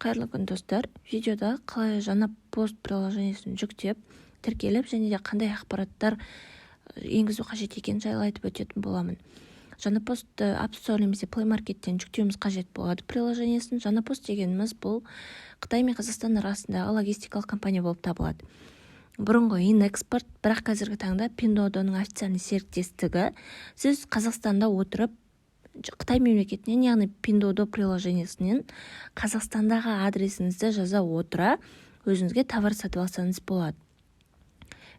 Қайырлы күн достар. Видеода қалай жаңа пост приложениесін жүктеп, тіркеліп және де қандай ақпараттар енгізу қажет екенін жайлы айтып өтетін боламын. Жаңа постты App Store немесе Play Market'тен жүктеуіміз қажет болады приложениесін. Жаңа пост дегеніміз бұл Қытай мен Қазақстан арасындағы логистикалық компания болып табылады. Бұрынғы Инэкспорт, бірақ қазіргі таңда Pinduoduoның официальный серіктестігі. Сіз Қазақстанда отырып Қытай мемлекетінен, яғни Pinduoduo приложениесінен Қазақстандағы адресіңізді жаза отыра өзіңізге товар сатып алсаңыз болады.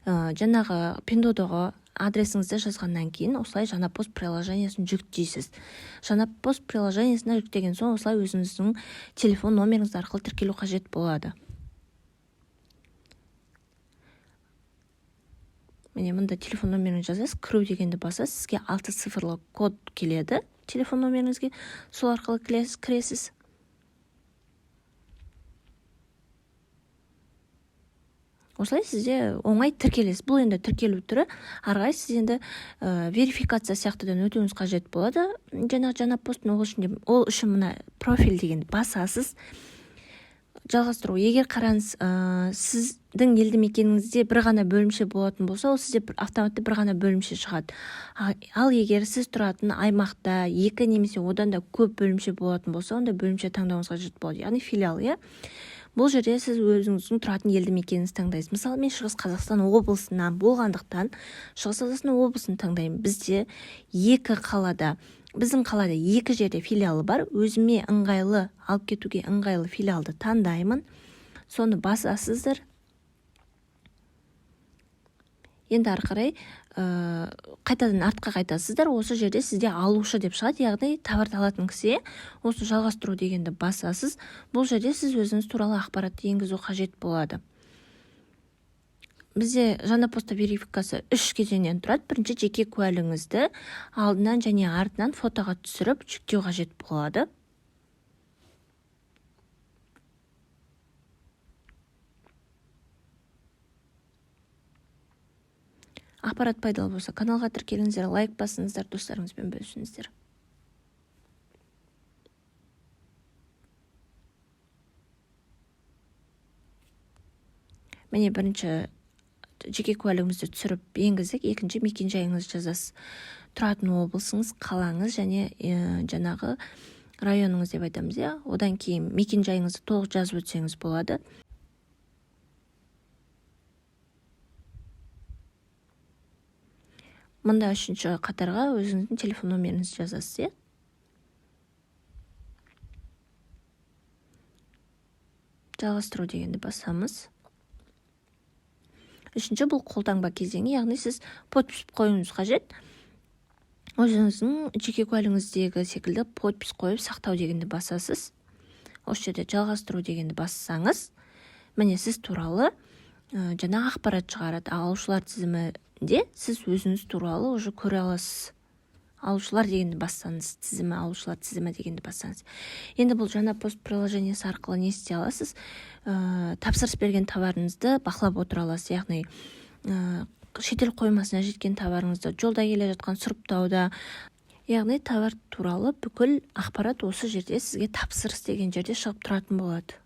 Жаңағы Pinduoduoға адресіңізді жазғаннан кейін осылай жаңа пост приложениесін жүктейсіз. Жаңа пост приложениесіне жүктеген соң осылай өзіңіздің телефон номеріңіз арқылы тіркелу қажет болады. Міне мұнда телефон номерін жазасыз, кіру дегенді басасыз, сізге 6 цифрлы код келеді телефон номеріңізге, сол арқылы кіресіз. Осылай сізде оңай тіркелесіз. Бұл енді тіркелу түрі. Арғай сіз енді верификация сияқтыдан өтуіңіз қажет болады. Жаңа посттың ол үшін мына профиль дегенді басасыз. Жалғастыру. Егер қараңыз, сіздің елді мекеніңізде бір ғана бөлімше болатын болса, ол сізде автоматты бір ғана бөлімше шығады. Ал егер сіз тұратын аймақта 2 немесе одан да көп бөлімше болатын болса, онда бөлімше таңдауыңыз қажет болады. Яғни филиал, Бұл жерде сіз өзіңіздің тұратын елді мекеніңізді таңдайсыз. Мысалы, мен Шығыс Қазақстан облысынан болғандықтан Шығыс Қазақстан облысын таңдаймын. Бізде 2 қалада, біздің қалада 2 жерде филиалы бар. Өзіме ыңғайлы, алып кетуге ыңғайлы филиалды таңдаймын. Соны басасыздар. Енді ары қарай қайтадан артқа қайтасыздар. Осы жерде сізде алушы деп шығады, яғни товарды алатын кісіге осы жалғастыру дегенді басасыз. Бұл жерде сіз өзіңіз туралы ақпаратты енгізу қажет болады. Бізде жаңа поста верификация 3 кезеңнен тұрады. Бірінші, жеке куәлігіңізді алдынан және артынан фотоға түсіріп жүктеу қажет болады. Ақпарат пайдалы болса, каналға тіркеліңіздер, лайк басыңыздар, достарыңызбен бөлісіңіздер. Міне бірінші жеке куәлігіңізді түсіріп енгіздік, екінші мекен-жайыңызды жазасыз. Тұратын облысыңыз, қалаңыз және жаңағы районыңыз деп айтамыз, Одан кейін мекен-жайыңызды толық жазып өтсеңіз болады. Мұнда 3-ші қатарға өзіңіздің телефон номеріңізді жазасыз, Жалғастыру дегенді басамыз. 3-ші бұл қолтаңба кезеңі, яғни сіз подпись қоюыңыз қажет. Өзіңіздің жеке куәлігіңіздегі секілді подпись қойып сақтау дегенді басасыз. Осы жерде жалғастыру дегенді бассаңыз, міне сіз туралы жаңа ақпарат шығарады. Алушылар тізімінде сіз өзіңіз туралы уже көре аласыз. Алушылар дегенді бассаңыз, тізімі, алушылар тізімі дегенді бассаңыз. Енді бұл жаңа пост приложениесі арқылы не істей аласыз? Тапсырыс берген товарыңызды бақылап отыра аласыз. Яғни шетел қоймасына жеткен товарыңызды жолда келе жатқан сұрыптауда, яғни товар туралы бүкіл ақпарат осы жерде сізге тапсырыс деген жерде шығып тұратын болады.